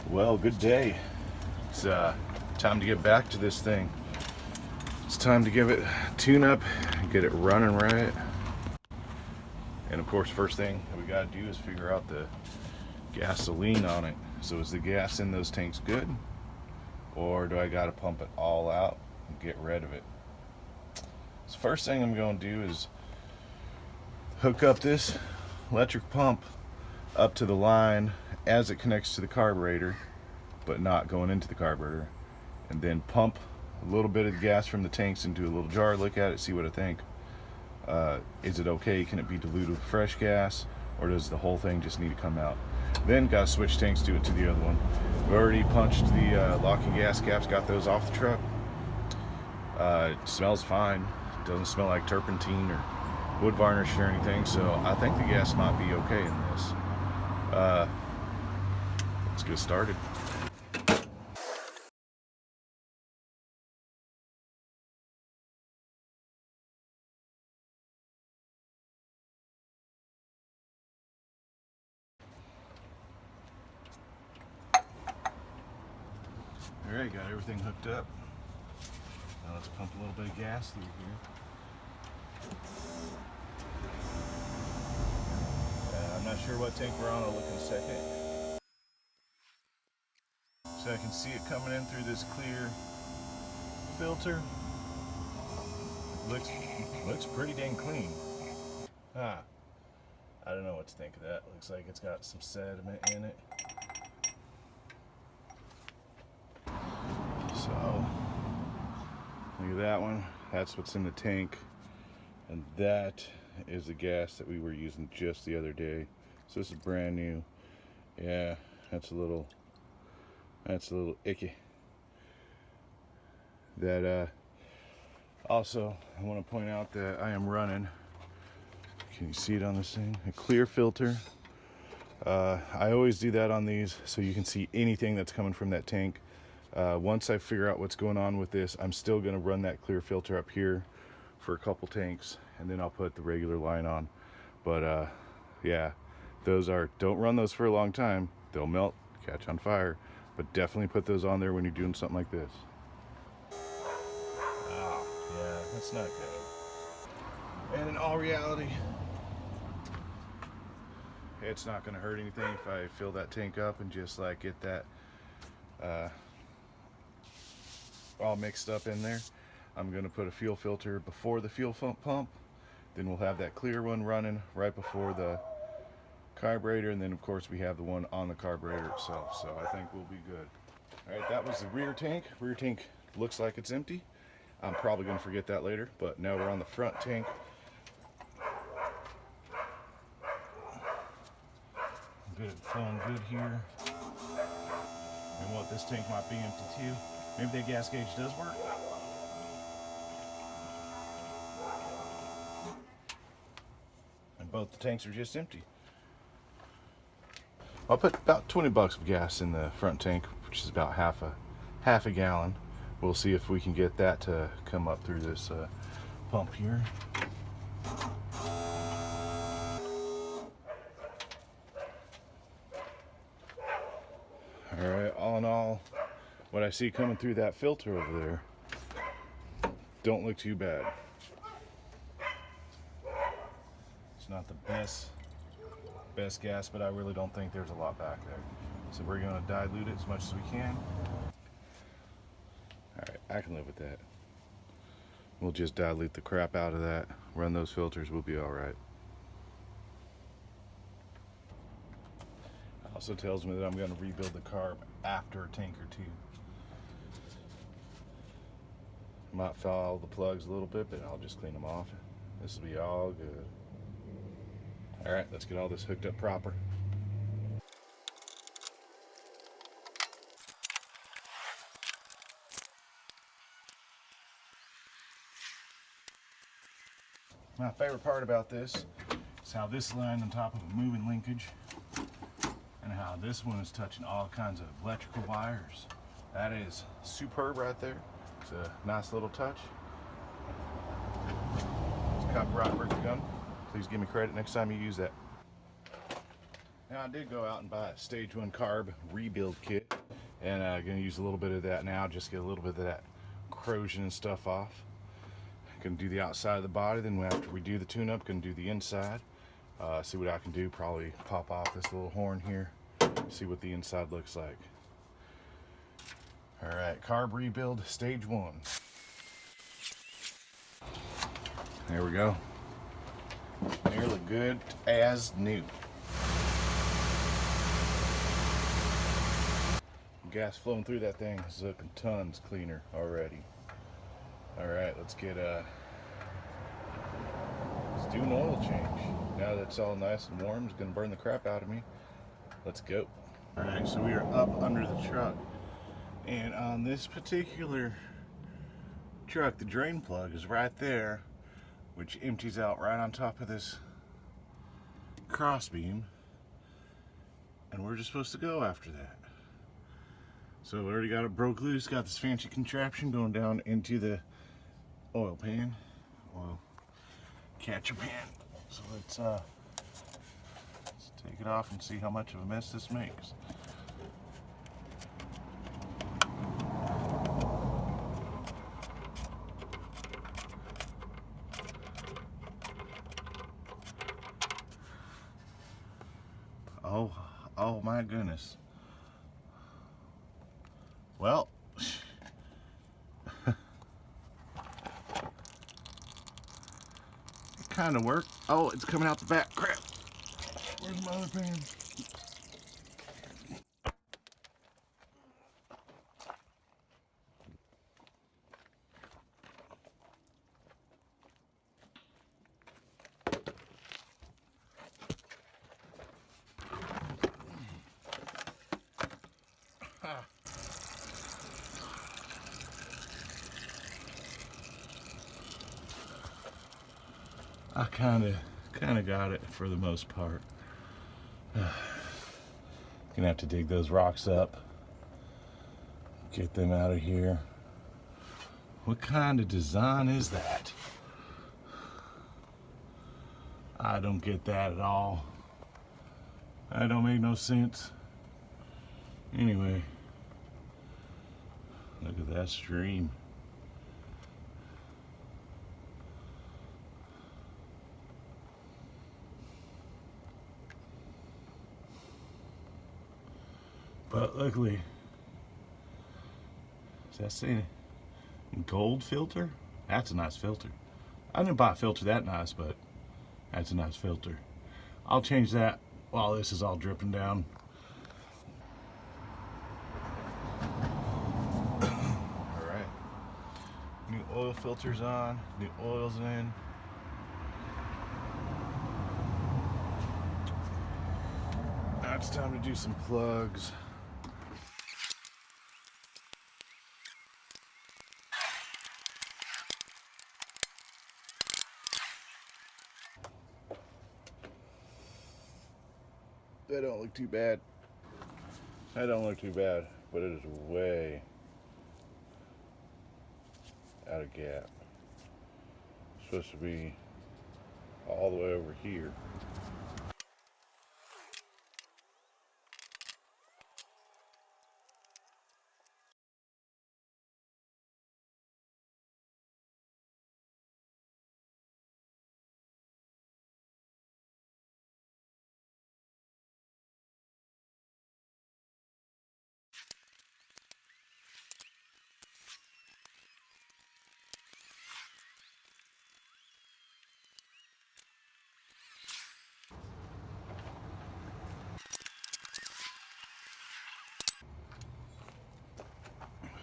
Well, good day. It's time to get back to this thing. It's time to give it a tune-up, get it running right. And of course, first thing we gotta do is figure out the gasoline on it. So is the gas in those tanks good? Or do I gotta pump it all out and get rid of it? So first thing I'm gonna do is hook up this electric pump up to the line as it connects to the carburetor, but not going into the carburetor, and then pump a little bit of the gas from the tanks into a little jar, look at it, see what I think. Is it okay? Can it be diluted with fresh gas, or does the whole thing just need to come out? Then gotta switch tanks to the other one. We've already punched the locking gas caps, got those off the truck. It smells fine. It doesn't smell like turpentine or wood varnish or anything, so I think the gas might be okay in this. Let's get started. Alright, got everything hooked up. Now let's pump a little bit of gas through here. I'm not sure what tank we're on, I'll look in a second. So I can see it coming in through this clear filter. Looks pretty dang clean. I don't know what to think of that. Looks like it's got some sediment in it. So, look at that one. That's what's in the tank. And that is the gas that we were using just the other day. So this is brand new. Yeah, that's a little icky. That also, I want to point out that I am running, can you see it on this thing? A clear filter. I always do that on these so you can see anything that's coming from that tank. Once I figure out what's going on with this, I'm still going to run that clear filter up here for a couple tanks, and then I'll put the regular line on. But yeah, don't run those for a long time. They'll melt, catch on fire, but definitely put those on there when you're doing something like this. Oh, yeah, that's not good. And in all reality, it's not going to hurt anything if I fill that tank up and just like get that all mixed up in there. I'm going to put a fuel filter before the fuel pump, then we'll have that clear one running right before the carburetor, and then of course we have the one on the carburetor itself, so I think we'll be good. Alright, that was the rear tank. Rear tank looks like it's empty. I'm probably going to forget that later, but now we're on the front tank. Good, flowing good here. And what, this tank might be empty too. Maybe the gas gauge does work. And both the tanks are just empty. I'll put about 20 bucks of gas in the front tank, which is about half a gallon. We'll see if we can get that to come up through this pump here. All right, all in all, what I see coming through that filter over there don't look too bad. It's not the best gas, but I really don't think there's a lot back there. So we're gonna dilute it as much as we can. All right, I can live with that. We'll just dilute the crap out of that, run those filters, we'll be all right. Also tells me that I'm going to rebuild the carb after a tank or two. Might foul the plugs a little bit, but I'll just clean them off. This will be all good. Alright, let's get all this hooked up proper. My favorite part about this is how this line on top of a moving linkage, and how this one is touching all kinds of electrical wires. That is superb right there. It's a nice little touch. It's Carburetor gun. Please give me credit next time you use that. Now I did go out and buy a stage 1 carb rebuild kit. and gonna use a little bit of that now, just get a little bit of that corrosion and stuff off. Gonna do the outside of the body, then after we do the tune-up, gonna do the inside. See what I can do, probably pop off this little horn here, see what the inside looks like. All right, carb rebuild stage 1. There we go. Nearly good as new. Gas flowing through that thing is looking tons cleaner already. All right, let's do an oil change. Now that it's all nice and warm, it's gonna burn the crap out of me. Let's go. All right, so we are up under the truck, and on this particular truck, the drain plug is right there, which empties out right on top of this crossbeam, and we're just supposed to go after that. So we already got it broke loose, got this fancy contraption going down into the oil pan, oil catcher pan. So let's take it off and see how much of a mess this makes. Oh my goodness. Well, it kind of worked. Oh, it's coming out the back. Crap. Where's my other pan? I kind of got it for the most part. Gonna have to dig those rocks up, get them out of here. What kind of design is that? I don't get that at all. That don't make no sense. Anyway, look at that stream. But luckily, does that say gold filter? That's a nice filter. I didn't buy a filter that nice, but that's a nice filter. I'll change that while this is all dripping down. All right, new oil filters on, new oils in. Now it's time to do some plugs. That don't look too bad. That don't look too bad, but it is way out of gap. It's supposed to be all the way over here.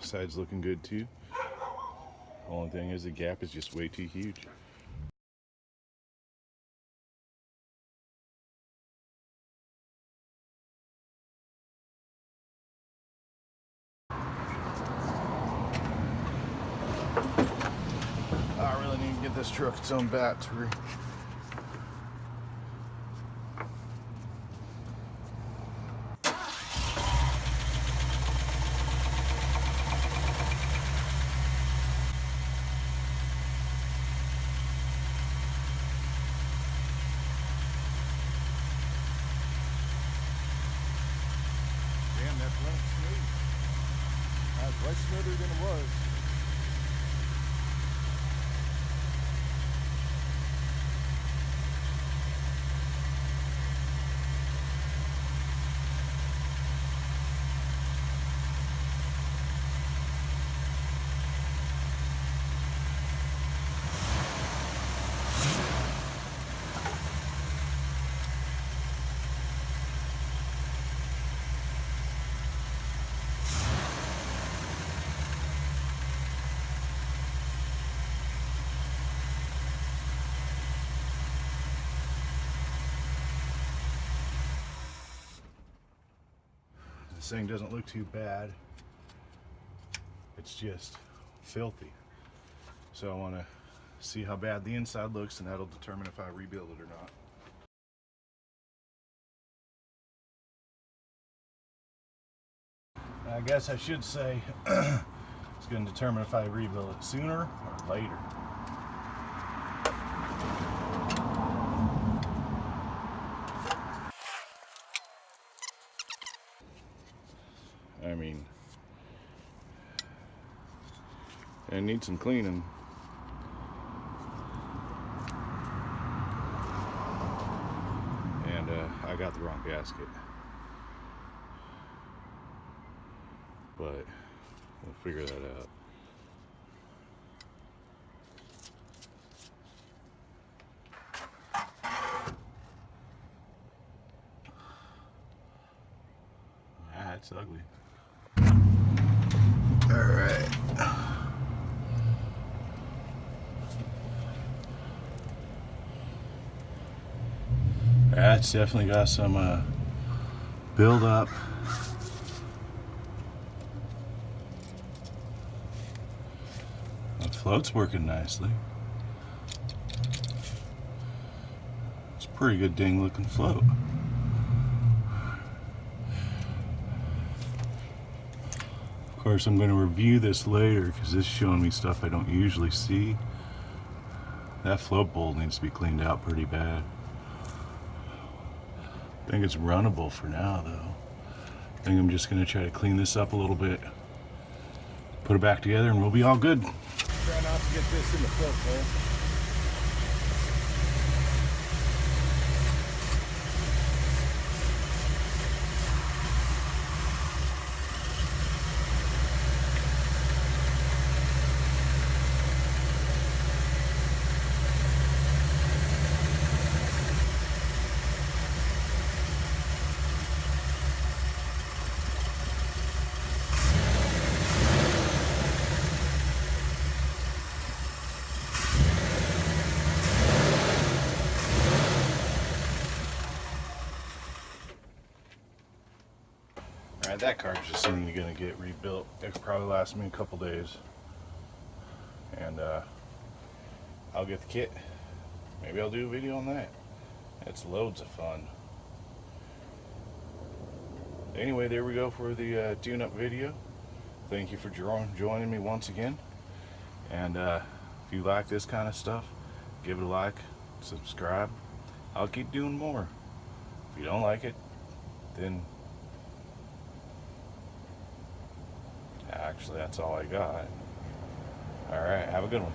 Side's looking good too. Only thing is the gap is just way too huge. I really need to get this truck its own battery. Damn, that's running smooth. That's way smoother than it was. This thing doesn't look too bad. It's just filthy. So I want to see how bad the inside looks, and that'll determine if I rebuild it or not. I guess I should say it's going to determine if I rebuild it sooner or later. I mean, I need some cleaning. And I got the wrong gasket. But we'll figure that out. Ah, it's ugly. Alright. That's definitely got some build up. The float's working nicely. It's a pretty good dang looking float. Of course, I'm going to review this later because this is showing me stuff I don't usually see. That float bowl needs to be cleaned out pretty bad. I think it's runnable for now, though. I think I'm just going to try to clean this up a little bit, put it back together, and we'll be all good. Try not to get this in the float bowl. Alright, that car's just only going to get rebuilt. It'll probably last me a couple days. And I'll get the kit. Maybe I'll do a video on that. It's loads of fun. Anyway, there we go for the tune-up video. Thank you for joining me once again. And if you like this kind of stuff, give it a like, subscribe. I'll keep doing more. If you don't like it, then actually that's all I got. Alright, have a good one.